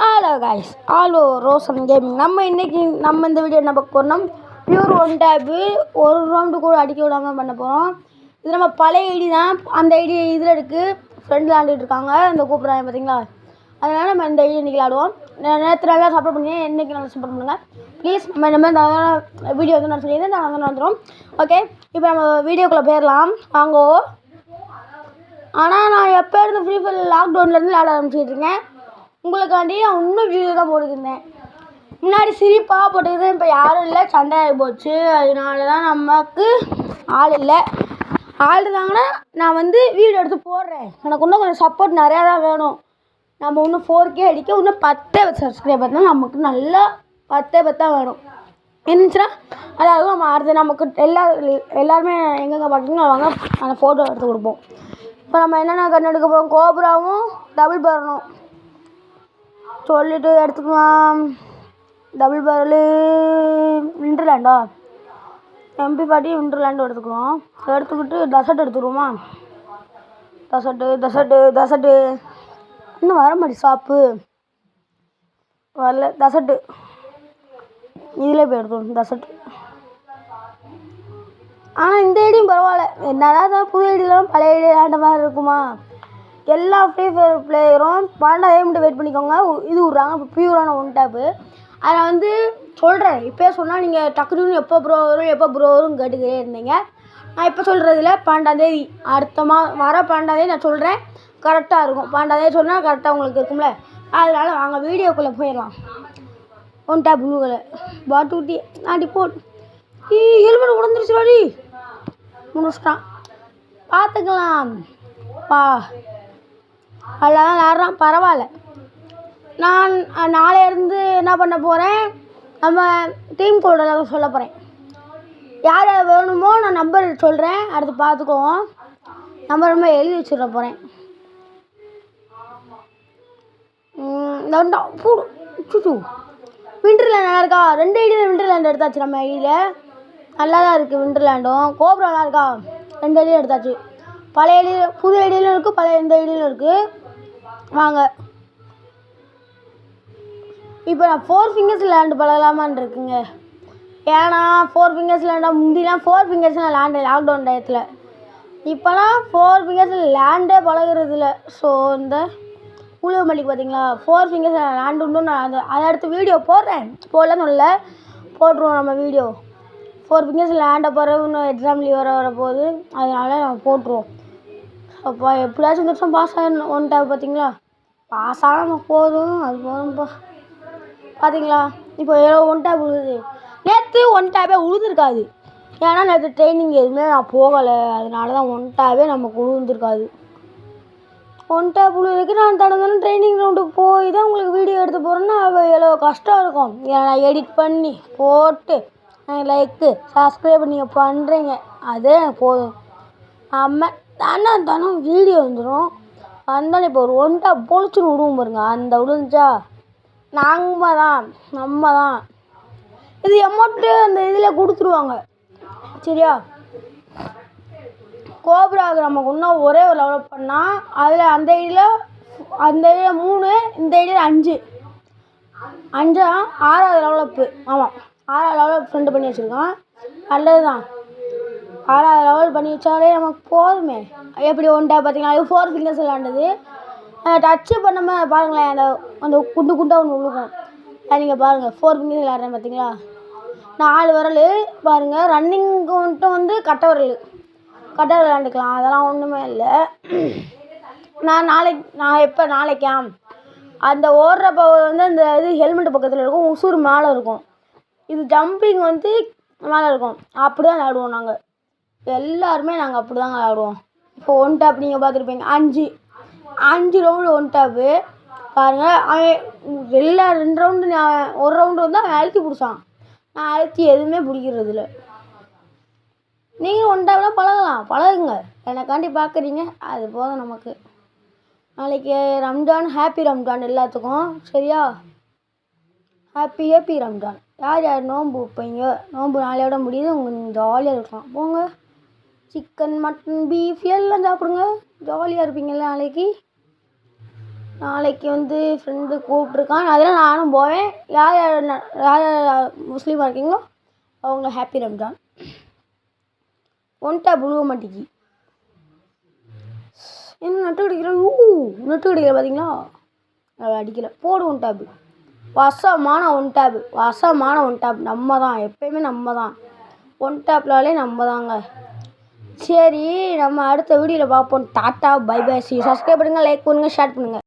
Hello guys, hello Roshan gaming. நம்ம இந்த video என்ன பார்க்க போகிறோம்னா, பியூர் ஒன் டேப்பு ஒரு ரவுண்டு கூட அடிக்க விடாமல் பண்ண போகிறோம். இது நம்ம பழைய ஐடி தான். அந்த ஐடி இதில் இருக்குது, ஃப்ரெண்டில் விளாண்டுட்டு இருக்காங்க. இந்த கூப்பிட்றாங்க பார்த்தீங்களா, அதனால் நம்ம இந்த ஐடி இன்றைக்கி விளாடுவோம். நேற்று நல்லா சப்போர்ட் பண்ணி இன்றைக்கி நல்லா சப்போர்ட் பண்ணுங்கள் ப்ளீஸ். நம்ம இந்த மாதிரி வீடியோ வந்து நான் சொல்லியிருந்தேன், நான் வந்து வந்துடும். ஓகே, இப்போ நம்ம வீடியோக்குள்ளே போயிடலாம் வாங்கோ. ஆனால் நான் எப்போ இருந்து ஃப்ரீ ஃபயர் லாக்டவுன்லேருந்து விளாட ஆரம்பிச்சிட்டு இருக்கேன். உங்களுக்காண்டி நான் இன்னும் வீடியோ தான் போட்டுருந்தேன். முன்னாடி சிரிப்பாக போட்டுருந்தேன், இப்போ யாரும் இல்லை, சண்டை ஆகி போச்சு. அதனால தான் நமக்கு ஆள் இல்லை. ஆள் இருந்தாங்கன்னா நான் வந்து வீடியோ எடுத்து போடுறேன். எனக்கு இன்னும் கொஞ்சம் சப்போர்ட் நிறையா தான் வேணும். நம்ம இன்னும் 4K அடிக்க இன்னும் 10 சப்ஸ்கிரைபர் தான் நமக்கு, நல்லா 10 தான் வேணும். இருந்துச்சுன்னா அதாவது நம்ம அடுத்து நமக்கு எல்லாருமே எங்கெங்கே பார்த்தீங்கன்னா வாங்க அந்த ஃபோட்டோ எடுத்து கொடுப்போம். இப்போ நம்ம என்னென்ன கண் எடுக்க போகிறோம், கோபுராவும் டபுள் பேரனும் சொல்லிவிட்டு எடுத்துக்கலாம். டபுள் பேரலு விண்டர்லேண்டா, MP40 விண்டர்லேண்டு எடுத்துக்கலாம். எடுத்துக்கிட்டு டசர்ட் எடுத்துக்கிடுவோமா. டசர்ட்டு இன்னும் வர மாதிரி ஷாப்பு வரல. டசர்ட்டு இதில் போய் எடுத்துக்கணும் டசர்ட். ஆனால் இந்த ஐடியும் பரவாயில்ல, என்னதான் புது ஐடியெலாம் பழைய ஐடியா விளாண்ட மாதிரி இருக்குமா. எல்லா ஃப்ரீ ஃபயர் பிளேயரும் 12 மட்டும் வெயிட் பண்ணிக்கோங்க. இது விட்றாங்க இப்போ பியூரான ஒன் டேப்பு. அதை நான் வந்து சொல்கிறேன். இப்போயே சொன்னால் நீங்கள் டக்குனு எப்போ ப்ரோ வரும்னு கேட்டுக்கிட்டே இருந்தீங்க. நான் இப்போ சொல்கிறதில்ல, 12ஆந்தேதி அடுத்த வர 12ஆந்தேதி நான் சொல்கிறேன். கரெக்டாக இருக்கும். 12ஆந்தேதி சொன்னால் கரெக்டாக உங்களுக்கு இருக்கும்ல. அதனால் வாங்க வீடியோக்குள்ளே போயிடலாம். ஒன் டேப் ப்ளூ கலர் பாட்டூட்டி ஆண்டி போட் ஹெல்மெட் உடஞ்சிருச்சு வாடி முடிச்சிட்டான். பார்த்துக்கலாம் பா, அதெல்லாம் விளாட்றான் பரவாயில்ல. நான் நாளையிலேருந்து என்ன பண்ண போகிறேன், நம்ம டீம் கோடெல்லாம் சொல்ல போகிறேன். யார் யார் வேணுமோ நான் நம்பர் சொல்கிறேன், அடுத்து பார்த்துக்குவோம். நம்பர் ரொம்ப எழுதி வச்சுட போகிறேன். பூடு சுச்சு விண்டர்லேண்ட் நல்லா இருக்கா. 2 ஐடியில் விண்டர்லேண்ட் எடுத்தாச்சு. நம்ம ஐடியில் நல்லா தான் இருக்குது. விண்டர்லேண்டும் கோப்ரா நல்லா இருக்கா. 2 ஐடியும் எடுத்தாச்சு. பழைய ஐடியில் புது ஐடியிலும் இருக்குது, பழைய இந்த ஐடியிலும் இருக்குது. வாங்க இப்போ நான் 4 ஃபிங்கர்ஸ் லேண்டு பழகலாமான் இருக்குங்க. ஏன்னா 4 ஃபிங்கர்ஸ் லேண்டா, முந்திலாம் 4 ஃபிங்கர்ஸ் நான் லேண்டு லாக்டவுன் டயத்தில். இப்போலாம் 4 ஃபிங்கர்ஸ் லேண்டே பழகிறது இல்லை. ஸோ இந்த உழுவ மல்லிக்கு பார்த்தீங்களா 4 ஃபிங்கர்ஸ் லேண்டு உண்டு. நான் அதை அடுத்து வீடியோ போடுறேன், போடலன்னு இல்லை, போட்டுருவோம் நம்ம வீடியோ. 4 ஃபிங்கர்ஸ் லேண்டை பிறகு இன்னும் எக்ஸாம் லீவ் வரப்போகுது, அதனால் நம்ம போட்டுருவோம். அப்போ எப்படியாச்சும் இந்த வருஷம் பாஸ் ஆகிடணும். ஒன் டேப் பார்த்தீங்களா, பாஸ் ஆனால் நம்ம போதும், அது போதும்ப்பா. பார்த்தீங்களா இப்போ ஒன் டேப் உழுது. நேற்று ஒன் டேப்பே உழுதுருக்காது. ஏன்னா நேற்று ட்ரைனிங் எதுவுமே நான் போகலை, அதனால தான் ஒன் டேப்பே நமக்கு உழுந்துருக்காது. ஒன் டேப் உழுதுக்கு நான் தடவை ட்ரைனிங் ரவுண்டுக்கு போய் தான் உங்களுக்கு வீடியோ எடுத்து போகிறேன்னா எவ்வளோ கஷ்டம் இருக்கும். ஏன்னா எடிட் பண்ணி போட்டு லைக்கு சப்ஸ்கிரைப் நீங்கள் பண்ணுறீங்க, அதே எனக்கு போதும். நம்ம தானே வீடியோ வந்துடும். வந்தாலும் இப்போ ஒரு ஒன் டேப் பொழிச்சுன்னு விடுவோம் பாருங்க, அந்த விழுந்துச்சா நம்ம தான் இது அமௌண்ட்டு அந்த இதில் கொடுத்துருவாங்க. சரியா, கோப்ராவுக்கு நமக்கு இன்னும் ஒரே ஒரு லெவலப் பண்ணால் அதில் அந்த ஐடியில் 3, இந்த ஐடியில் 5 6வது லெவலப்பு. ஆமாம், 6வது லெவலப் ஃப்ரெண்டு பண்ணி வச்சுருக்கான். நல்லது தான், 6வது லெவல் பண்ணி வச்சாலே நமக்கு போதுமே. எப்படி ஒன் டேப் பார்த்தீங்கன்னா அது 4 ஃபிங்கர்ஸ் விளாண்டது. டச்சு பண்ணாமல் பாருங்களேன், அந்த குண்டாக ஒன்று விழுகும். நீங்கள் பாருங்கள் 4 ஃபிங்கர்ஸ் விளாட்றேன் பார்த்தீங்களா. 4 விரல் பாருங்கள். ரன்னிங்கு மட்டும் வந்து கட்டை விரல் விளாண்டுக்கலாம், அதெல்லாம் ஒன்றுமே இல்லை. நாளைக்கா அந்த ஓடுற பவர் வந்து அந்த இது ஹெல்மெட் பக்கத்தில் இருக்கும், உசுறு மேலே இருக்கும். இது ஜம்பிங் வந்து மேலே இருக்கும். அப்படி தான் விளாடுவோம் நாங்கள் எல்லாருமே, நாங்கள் அப்படி தாங்க விளாடுவோம். இப்போ ஒன் டேப் நீங்கள் பார்த்துருப்பீங்க, 5 ரவுண்டு ஒன் டேப்பு பாருங்கள். அவன் எல்லா 2 ரவுண்டு ஒரு ரவுண்டு வந்து அவன் அழுத்தி பிடிச்சான். நான் அழுத்தி எதுவுமே பிடிக்கிறதில்ல. நீங்கள் ஒன் டேப்லாம் பழகுங்க, எனக்காண்டி பார்க்குறீங்க, அது போதும் நமக்கு. நாளைக்கு ரம்ஜான், ஹாப்பி ரம்ஜான் எல்லாத்துக்கும். சரியா, ஹாப்பி ரம்ஜான். யார் நோன்பு வைப்பீங்க, நோன்பு நாளையோட முடியுது, உங்களுக்கு ஜாலியாக இருக்கலாம். போங்க சிக்கன் மட்டன் பீஃப் எல்லாம் சாப்பிடுங்க, ஜாலியாக இருப்பீங்கள்ல நாளைக்கு. நாளைக்கு வந்து ஃப்ரெண்டு கூப்பிட்ருக்கான். அதெல்லாம் நானும் போவேன். யார் யார் யார் முஸ்லீமாக இருக்கீங்களோ அவங்க ஹாப்பி ரம்ஜான். ஒன் டேப் விழுக மாட்டேங்கி. என்ன நட்டு அடிக்கிற? நட்டு அடிக்கிற பார்த்தீங்களா? அதை அடிக்கலை. போடு ஒன் டேப்பு. வசமான ஒன் டேப். நம்ம தான், எப்பயுமே நம்ம தான். ஒன் டேப்லாலே நம்ம தாங்க. சரி, நம்ம அடுத்த வீடியோவில் பார்ப்போம். Tata, bye bye. சப்ஸ்கிரைப் பண்ணுங்கள், லைக் பண்ணுங்கள், ஷேர் பண்ணுங்கள்.